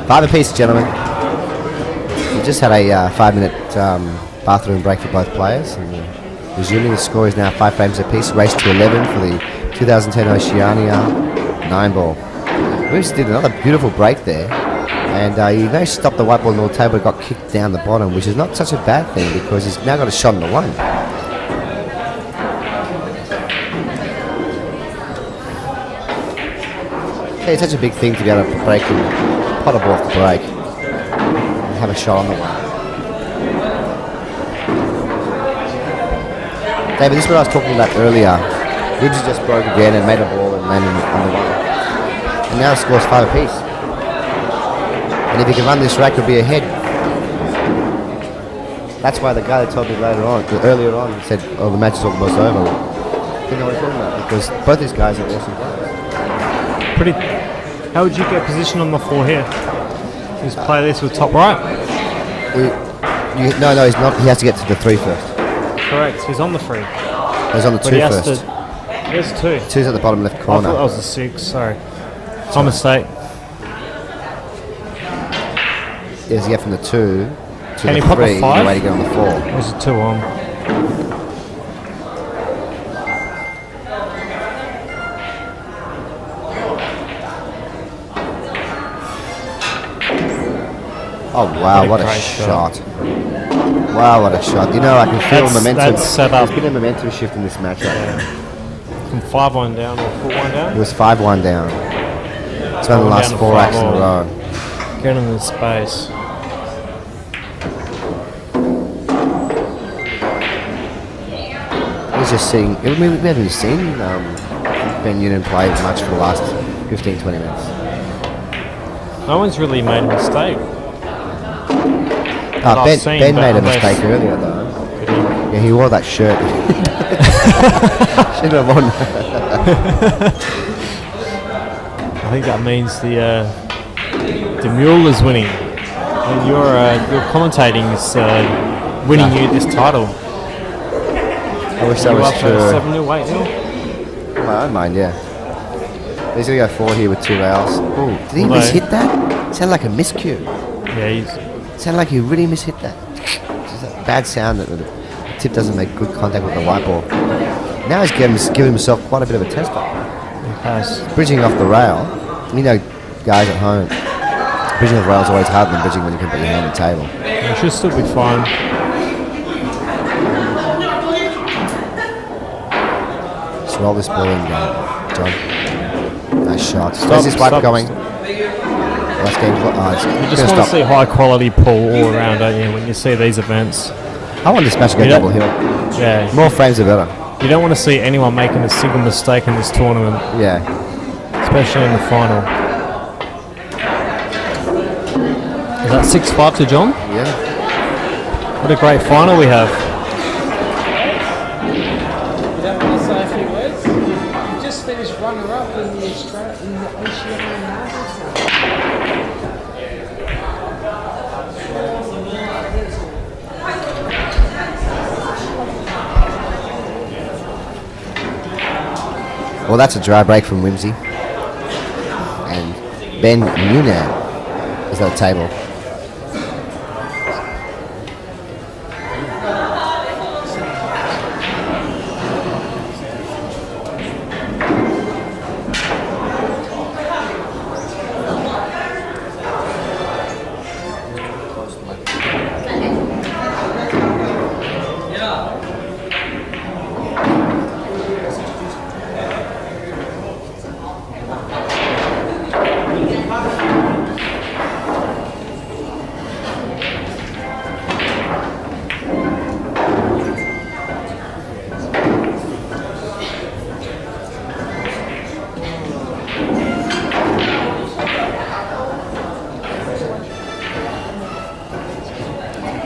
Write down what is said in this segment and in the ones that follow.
5 apiece, gentlemen. We just had a 5-minute bathroom break for both players. And resuming, the score is now 5 frames apiece. Race to 11 for the 2010 Oceania 9-ball. Wims did another beautiful break there. And he managed to stop the white ball on the table, but got kicked down the bottom, which is not such a bad thing because he's now got a shot on the 1. Yeah, it's such a big thing to be able to break and pot a ball off the break and have a shot on the 1. David, this is what I was talking about earlier. Wims just broke again and made a ball and landed on the 1. And now scores 5 apiece. And if he can run this rack, he'll be ahead. That's why the guy that told me earlier on, said, "Oh, the match is almost over." You know what I'm talking about? Because both these guys are awesome players. How would you get position on the floor here? Just play this with top right. No, he's not. He has to get to the 3 first. Correct. He's on the 3. He's on the 2 first. There's 2. 2's at the bottom left corner. I thought that was the 6. Sorry. It's my mistake. He has to get from the 2 to Can the he pop 3 a 5? and way to get on the 4. There's a 2 on. Oh wow, what a shot. Wow, what a shot. You know, I can feel momentum. That's set up. There's been a momentum shift in this match right now. From 5-1 down or 4-1 down? It was 5-1 down. It's one of the last 4 racks in a row. Get in the space. He's just seeing. We haven't seen Ben Nunan play much for the last 15-20 minutes. No one's really made a mistake. Ben made a mistake earlier though. Yeah, he wore that shirt. Should have worn. I think that means the mule is winning, and your commentating is winning you this title. I wish that was true. 7-0, 8-0. In my own mind, yeah. He's gonna go 4 here with 2 rails. Ooh, did he miss-hit that? Sounded like a miscue. Yeah, Sounded like he really miss-hit that. Just a bad sound that the tip doesn't make good contact with the white ball. Now he's giving himself quite a bit of a test up. Bridging off the rail. You know, guys at home, bridging off the rail is always harder than bridging when you can put your hand on the table. It should still be fine. Just roll this ball in, John. Nice shot. Where's this wipe going? Last game. You just want to see high quality pull all around, don't you, when you see these events? I want this match to go double hill. Yeah. More frames are better. You don't want to see anyone making a single mistake in this tournament. Yeah. Especially in the final. Is that 6-5 to John? Yeah. What a great final we have. You don't want to say a few words? You just finished runner-up in the Oceania Masters. Well, that's a dry break from Wimsy. And Ben Nunan is at the table.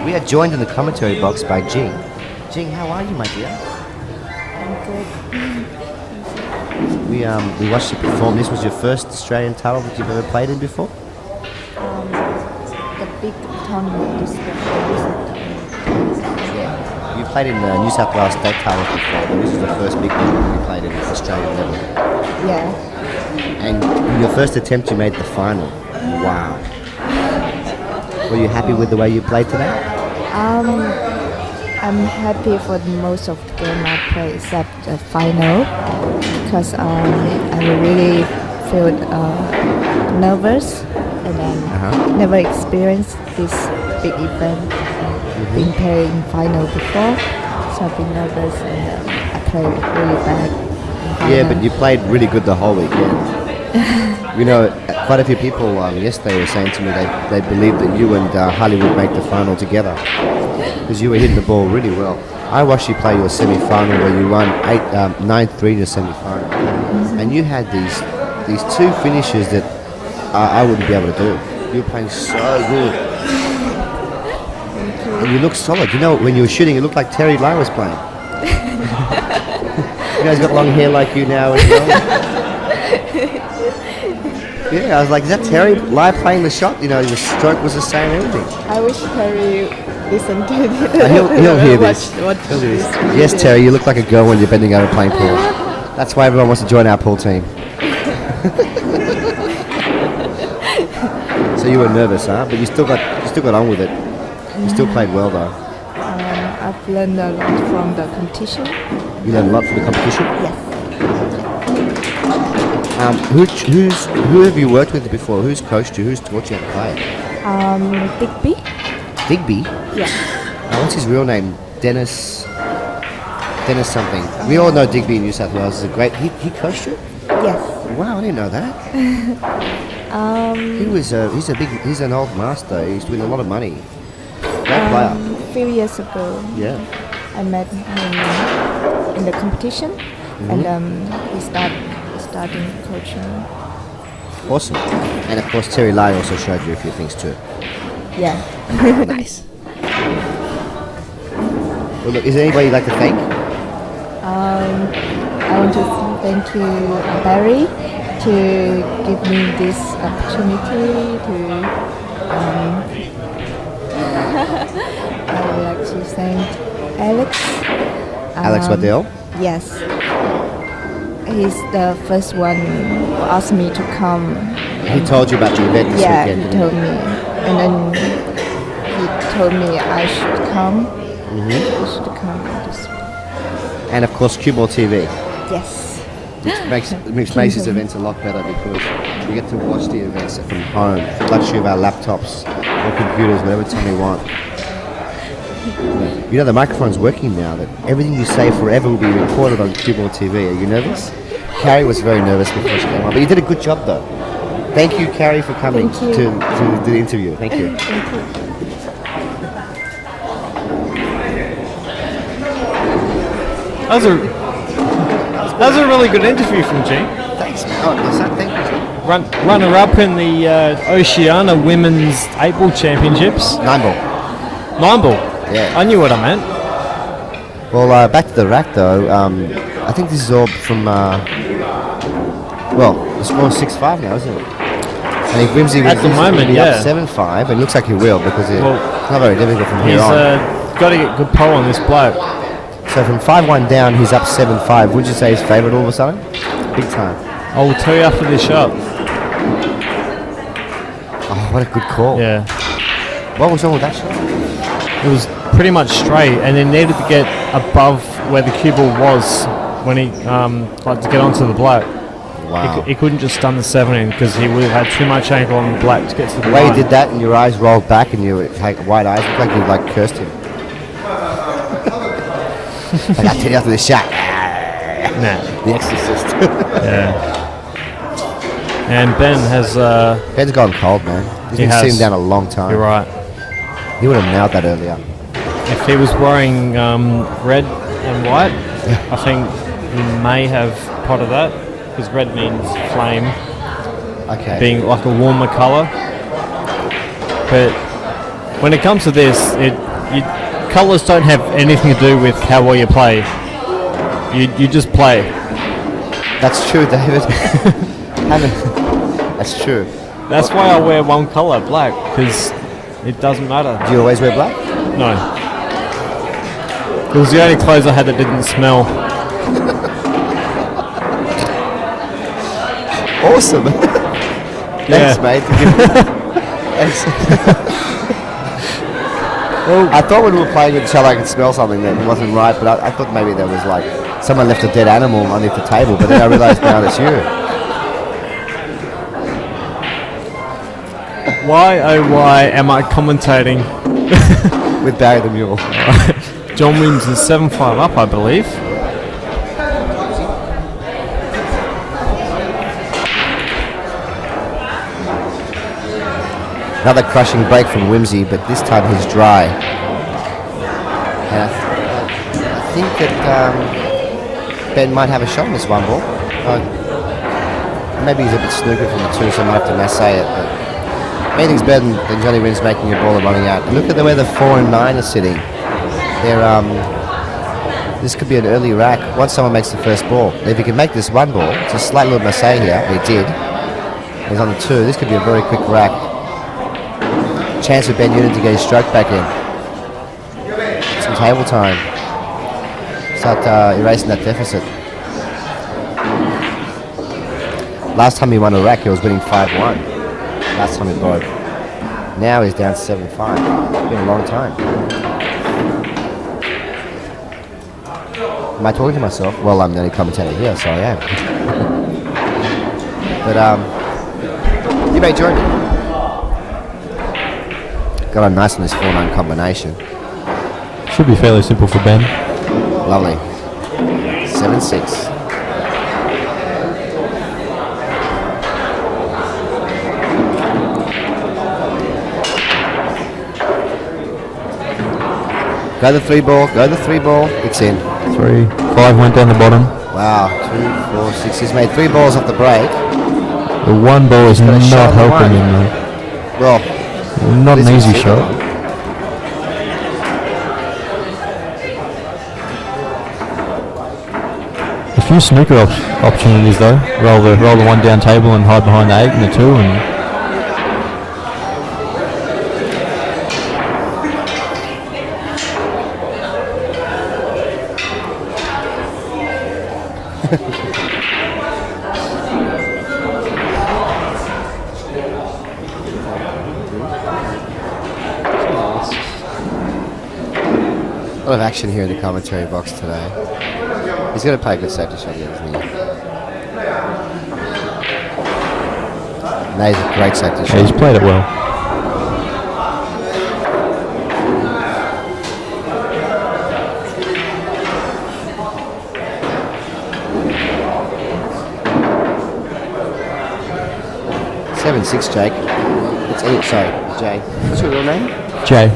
We are joined in the commentary box by Jing. Jing, how are you, my dear? I'm good. We watched you perform. This was your first Australian title that you've ever played in before? The big tournament is Yeah. You played in the New South Wales state titles before, but this is the first big one you played in Australian level. Yeah. And your first attempt, you made the final. Wow. Were you happy with the way you played today? I'm happy for the most of the game I played except the final because I really felt nervous and then never experienced this big event. Been playing final before, so I've been nervous and I played really bad. Yeah, but you played really good the whole weekend. You know, quite a few people yesterday were saying to me they believed that you and Harley would make the final together because you were hitting the ball really well. I watched you play your semi-final where you won 9-3 in the semi-final, and you had these two finishes that I wouldn't be able to do. You were playing so good, and you looked solid. You know, when you were shooting, it looked like Terry Lai was playing. You know, he's got long hair like you now as well. Yeah, I was like, is that Terry Lai playing the shot? You know, the stroke was the same and everything. I wish Terry listened to it. He'll hear this. Watch He'll hear this. this. Yes, Terry, you look like a girl when you're bending over playing pool. That's why everyone wants to join our pool team. So you were nervous, huh? But you still got on with it. You still played well, though. I've learned a lot from the competition. You learned a lot from the competition. Yes. Who have you worked with before? Who's coached you? Who's taught you how to play? Digby? Digby? Yeah. What's his real name? Dennis something. We all know Digby in New South Wales is a great. He coached you? Yes. Wow, I didn't know that. He's an old master. He's doing a lot of money. Great player. A few years ago, Yeah. I met him in the competition, and he starting coaching. Awesome. And of course Terry Lai also showed you a few things too. Yeah. Nice. Well, look, is there anybody you'd like to thank? I want to thank you, Barry, to give me this opportunity to. I would like to thank Alex. Alex Waddell? Yes. He's the first one who asked me to come. He told you about your event this Yeah, weekend, he didn't told me. And then he told me I should come. I should come this week. And of course Cuball TV. Yes. Which makes his events a lot better because we get to watch the events from home, the luxury of our laptops or computers, whatever time we want. You know the microphone's working now, that everything you say forever will be recorded on Cuball TV. Are you nervous? Carrie was very nervous before she came on, but you did a good job though. Thank you, Carrie, for coming to do the interview. Thank you. Thank you. That was a really good interview from Gene. Thanks, man. Oh, what's that? Thank you. Runner-up in the Oceania Women's 8-ball Championships. 9-ball. 9-ball. Yeah. I knew what I meant. Well, back to the rack though. I think this is all from. Well, the score is 6-5 now, isn't it? And if Wimsy At the moment, be yeah. up 7-5, it looks like he will because it's not very difficult from here He's on. got to get good pull on this bloke. So from 5-1 down, he's up 7-5. Would you say he's favourite all of a sudden? Big time. I will tell you after this shot. Oh, what a good call. Yeah. What was wrong with that shot? It was pretty much straight, and then needed to get above where the cue ball was when he like to get onto the bloke. Wow. He couldn't just stun the 7 because he would have had too much angle on the black to get to the The way line. you did that and your eyes rolled back and you had wide eyes, looked like you like cursed him. Like, I'll tell you after the shot. Nah. The Exorcist. Yeah. And Ben has. Ben's gone cold, man. He's been sitting down a long time. You're right. He would have nailed that earlier. If he was wearing red and white, I think he may have potted that because red means flame, Okay. being like a warmer colour. But when it comes to this, colours don't have anything to do with how well you play. You just play. That's true, David. That's true. That's why I wear one colour, black, because it doesn't matter. Do you always wear black? No. It was the only clothes I had that didn't smell. Awesome. Thanks, Yeah. mate. I thought when we were playing with each other I could smell something that wasn't right, but I thought maybe there was like someone left a dead animal underneath the table, but then I realised now it's you. Why, oh why, am I commentating? With Barry the Mule. John Wims is 7-5 up, I believe. Another crushing break from Whimsy, but this time he's dry. And I think that Ben might have a shot in this one ball. Maybe he's a bit snookered from the two, so I might have to massay it. But anything's better than Johnny Wims making a ball and running out. And look at the way the 4 and 9 are sitting. They're this could be an early rack once someone makes the first ball. If he can make this one ball, it's a slight little massay here. He did. He's on the 2. This could be a very quick rack. Chance for Ben Nunan to get his stroke back in. Some table time. Start erasing that deficit. Last time he won a rack, he was winning 5-1. Last time he broke. Now he's down 7-5. It's been a long time. Am I talking to myself? Well, I'm the only commentator here, so I am. But you may join me. Got on nice on this 4-9 combination. Should be fairly simple for Ben. Lovely. 7-6. Go the 3 ball. Go the 3 ball. It's in. 3, 5 went down the bottom. Wow. 2, 4, 6. He's made 3 balls off the break. The 1 ball is not shot on the helping one. him though. Well, Not an this easy is shot. A few snooker opportunities though. Roll the 1 down table and hide behind the 8 and the 2 and a lot of action here in the commentary box today. He's going to play a good safety shot here, isn't he? That is a great safety shot. yeah, he's played it well. Seven six, Jake. It's sorry, Jay. What's your real name? Jay.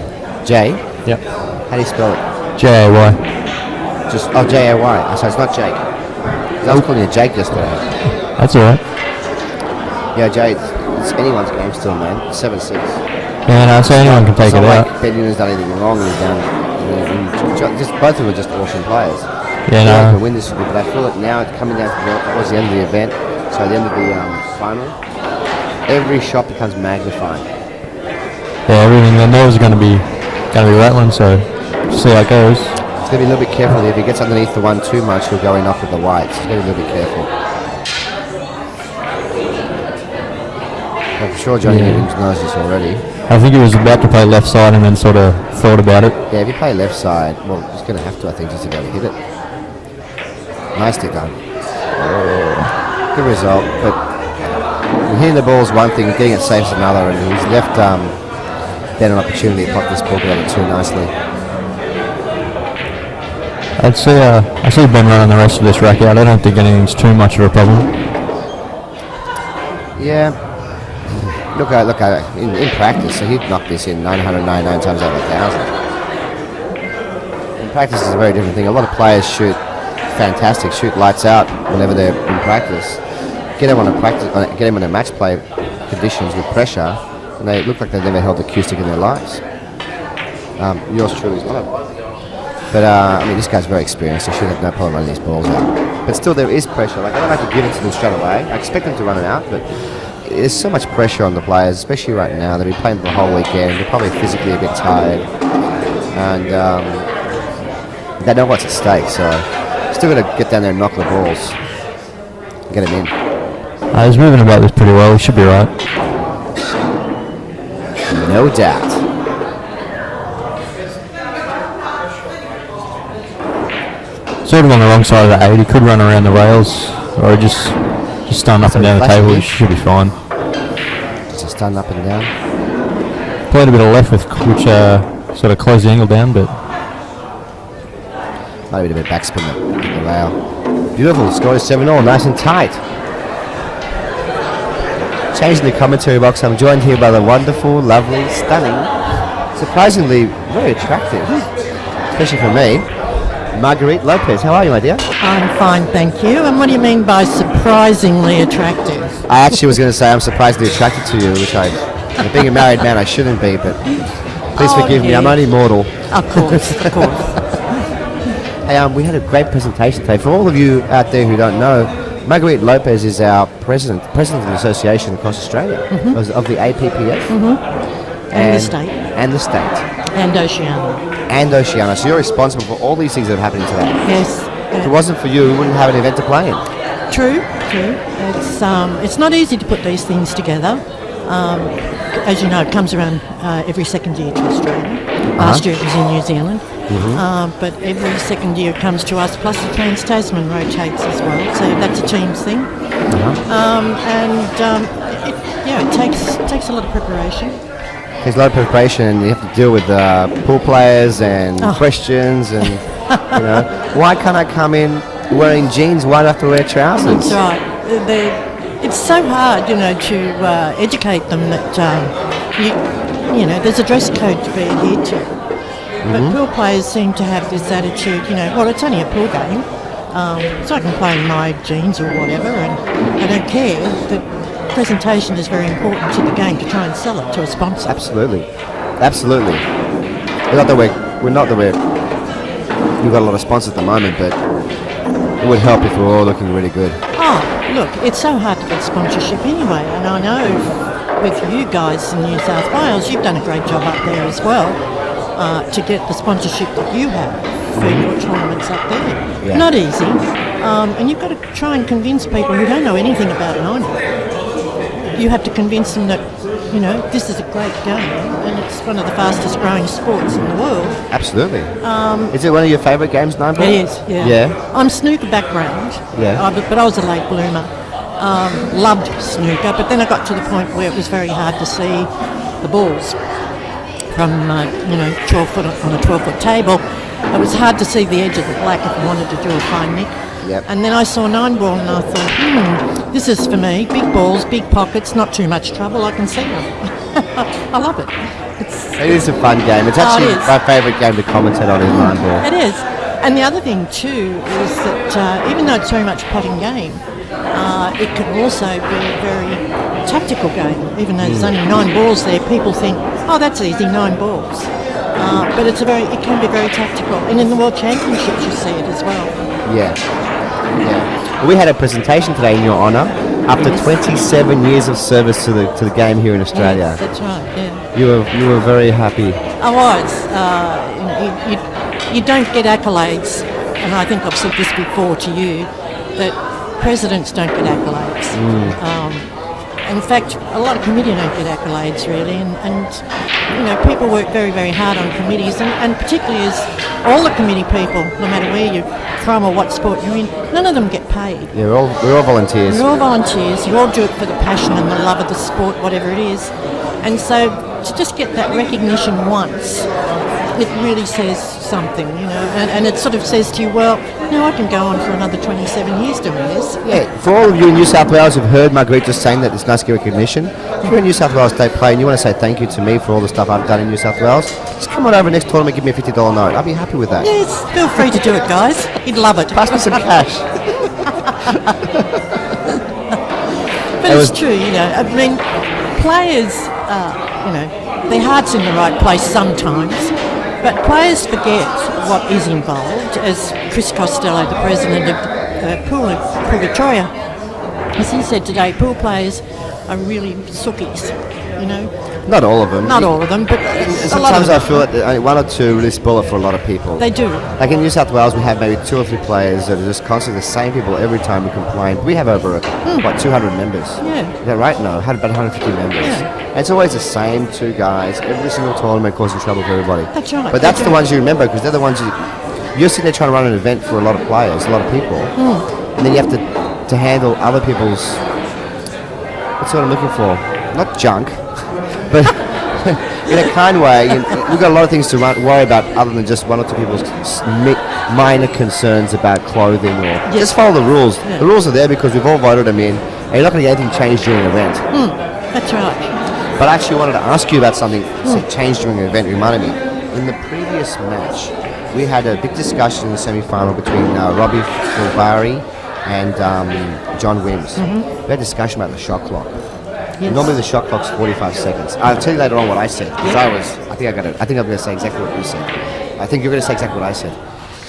Jay. Yep. How do you spell it? J-A-Y. Just J-A-Y. So it's not Jake. 'Cause I was calling you Jake yesterday. That's alright. Yeah, Jay. It's anyone's game still, man. 7-6. Yeah, no, so anyone can take it out. Ben Nunan's done anything wrong and he's down. Just both of them are just awesome players. Yeah, I no. can win this, but I feel it now. It's coming down towards the end of the event. So at the end of the final, every shot becomes magnified. Yeah, everything. The nerves are going to be rattling. So see how it goes. He's going to be a little bit careful. If he gets underneath the 1 too much, he'll go in off with the whites. He's going to be a little bit careful. I'm sure Johnny Wims knows this already. I think he was about to play left side and then sort of thought about it. Yeah, if you play left side, well, he's going to have to, I think, just to be able to hit it. Nicely done. Good result, but hitting the ball is one thing, getting it safe is another, and he's left Ben an opportunity to pop this ball together too nicely. I see Ben running the rest of this rack out. I don't think anything's too much of a problem. Yeah. Look at it. In practice, so he'd knock this in 999 times out of 1,000. In practice is a very different thing. A lot of players shoot fantastic, shoot lights out whenever they're in practice. Get them on a match play conditions with pressure, and they look like they've never held acoustic in their lives. Yours truly is one of them. But I mean, this guy's very experienced. He should have no problem running these balls out. But still, there is pressure. Like I don't like to give it to them straight away. I expect them to run it out, but there's so much pressure on the players, especially right now. They've been playing the whole weekend. They're probably physically a bit tired, and they know what's at stake. So, still got to get down there and knock the balls, get them in. He's moving about this pretty well. He should be right. No doubt. Sort of on the wrong side of the 8. He could run around the rails or just stun up and down the table. He should be fine. Just stun up and down. Played a bit of left with which sort of closed the angle down, but Might be a bit of backspin at the rail. Beautiful. Score is 7-all. Nice and tight. Changing the commentary box. I'm joined here by the wonderful, lovely, stunning, surprisingly very attractive, especially for me, Marguerite Lopez. How are you, my dear? I'm fine, thank you. And what do you mean by surprisingly attractive? I actually was going to say I'm surprisingly attracted to you, which being a married man, I shouldn't be, but please forgive me. I'm only mortal. Of course, of course. Hey, we had a great presentation today. For all of you out there who don't know, Marguerite Lopez is our president of the association across Australia, of the APPF. And the state. And the state. And Oceania. And Oceania. So you're responsible for all these things that are happening today. Yes. If it wasn't for you, we wouldn't have an event to play in. True. It's not easy to put these things together. As you know, it comes around every second year to Australia. Last year it was in New Zealand. But every second year it comes to us, plus the Trans-Tasman rotates as well. So that's a team's thing. It takes a lot of preparation. There's a lot of preparation, and you have to deal with pool players and questions, and why can't I come in wearing jeans? Why do I have to wear trousers? That's right. It's so hard, to educate them that there's a dress code to be adhered to. But pool players seem to have this attitude, well, it's only a pool game, so I can play in my jeans or whatever, and I don't care. The presentation is very important to the game to try and sell it to a sponsor. Absolutely. We've got a lot of sponsors at the moment, but it would help if we were all looking really good. Oh, look, it's so hard to get sponsorship anyway, and I know with you guys in New South Wales, you've done a great job up there as well. To get the sponsorship that you have for your tournaments up there. Yeah. Not easy. And you've got to try and convince people who don't know anything about it either. You have to convince them that, this is a great game and it's one of the fastest growing sports in the world. Absolutely. Is it one of your favourite games, 9-ball? It is, yeah. Yeah? I'm snooker background, but I was a late bloomer. Loved snooker, but then I got to the point where it was very hard to see the balls. From 12 foot on a 12-foot table, it was hard to see the edge of the black if I wanted to do a fine nick. Yep. And then I saw 9-ball and I thought, this is for me. Big balls, big pockets, not too much trouble. I can see them. I love it. It is a fun game. It's actually my favourite game to commentate on is 9-ball. It is. And the other thing too is that even though it's very much a potting game, it can also be a very tactical game. Even though there's only 9 balls there, people think, oh, that's easy, 9 balls. But it can be very tactical. And in the World Championships you see it as well. Yeah. We had a presentation today in your honour after 27 years of service to the game here in Australia. Yes, that's right, yeah. You were very happy. I was. You don't get accolades, and I think I've said this before to you, that presidents don't get accolades. In fact, a lot of committee don't get accolades really, and people work very, very hard on committees, and particularly as all the committee people, no matter where you're from or what sport you're in, none of them get paid. Yeah, we're all volunteers. You're all volunteers. You all do it for the passion and the love of the sport, whatever it is. And so to just get that recognition once, it really says something, and it sort of says to you, well, I can go on for another 27 years doing this. Yeah, for all of you in New South Wales who've heard Marguerite just saying that it's nice to get recognition, if you're in New South Wales State Play and you want to say thank you to me for all the stuff I've done in New South Wales, just come on over next tournament, give me a $50 note. I'll be happy with that. Yes, feel free to do it, guys. You'd love it. Pass me some cash. But it's true, I mean, players, their heart's in the right place sometimes, but players forget what is involved, as Chris Costello, the president of Pool Victoria, as he said today, pool players are really sookies, Not all of them. Not all of them, but a lot of Sometimes I them. feel that only one or two really spoil it for a lot of people. They do. Like in New South Wales, we have maybe 2 or 3 players that are just constantly the same people every time we complain. We have over, 200 members. Yeah. Is that right? No, had about 150 members. Yeah. And it's always the same 2 guys, every single tournament causing trouble for everybody. That's right, But that's the ones you remember because they're the ones you're sitting there trying to run an event for a lot of players, a lot of people. And then you have to handle other people's, what's what I'm looking for? Not junk, but in a kind way, we've got a lot of things to worry about other than just 1 or 2 people's minor concerns about clothing or just follow the rules. Yeah. The rules are there because we've all voted them in, and you're not going to get anything changed during an event. That's right. But I actually wanted to ask you about something changed during an event. It reminded me. In the previous match, we had a big discussion in the semi-final between Robbie Fulvari and John Wims. We had a discussion about the shot clock. Yes. Normally the shot clock's 45 seconds. I'll tell you later on what I said. Because I think I'm going to say exactly what you said. I think you're going to say exactly what I said.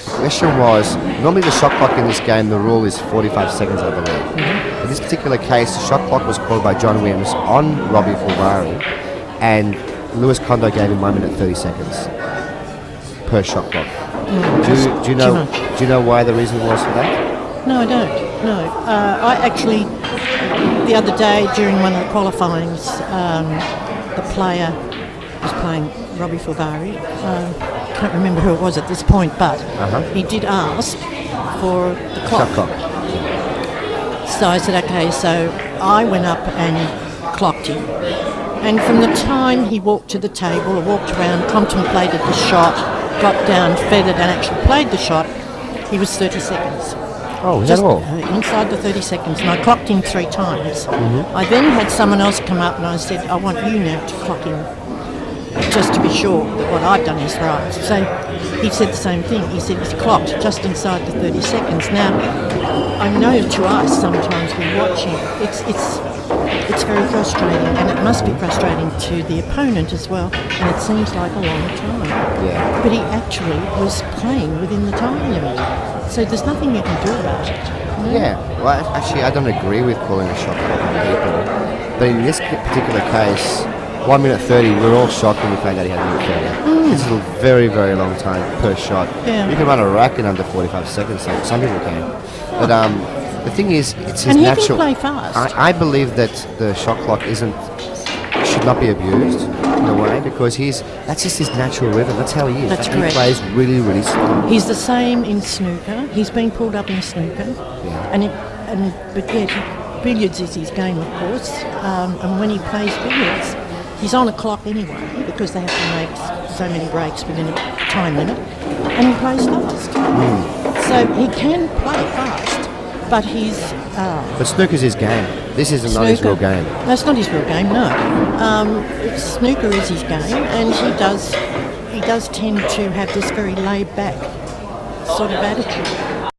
The question was, normally the shot clock in this game, the rule is 45 seconds, I believe. In this particular case, the shot clock was called by John Wims on Robbie Fulvari, and Lewis Kondo gave him 1 minute 30 seconds per shot clock. Do you know why the reason was for that? No, I don't. No. I actually, the other day during one of the qualifyings, the player was playing Robbie Fulvari. I can't remember who it was at this point, but he did ask for the clock. Shot clock. So I said, okay, so I went up and clocked him. And from the time he walked to the table or walked around, contemplated the shot, got down, feathered and actually played the shot, he was 30 seconds. Oh, is that all? Inside the 30 seconds, and I clocked him 3 times. I then had someone else come up and I said, I want you now to clock him, just to be sure that what I've done is right. So he said the same thing. He said he's clocked just inside the 30 seconds. Now, I know to us sometimes we watch him, it's very frustrating, and it must be frustrating to the opponent as well, and it seems like a long time. Yeah. But he actually was playing within the time limit, so there's nothing you can do about it. No? Yeah, well, actually, I don't agree with calling a shot clock on people. But in this particular case, 1 minute 30, we're all shocked when we found out he had 1 minute 30. This is a very, very long time per shot. Yeah. You can run a rack in under 45 seconds, some people can. But the thing is, it's his And he natural... can play fast. I believe that the shot clock should not be abused in a way because that's just his natural rhythm. That's how he is. That's He correct. plays really, really slow. He's the same in snooker. He's been pulled up in snooker, but yet billiards is his game, of course. And when he plays billiards, he's on a clock anyway because they have to make so many breaks within a time limit, and he plays fast. So he can play fast, but he's But snooker's his game. This is not his real game. No, it's not his real game. No, snooker is his game, and he does tend to have this very laid back sort of attitude.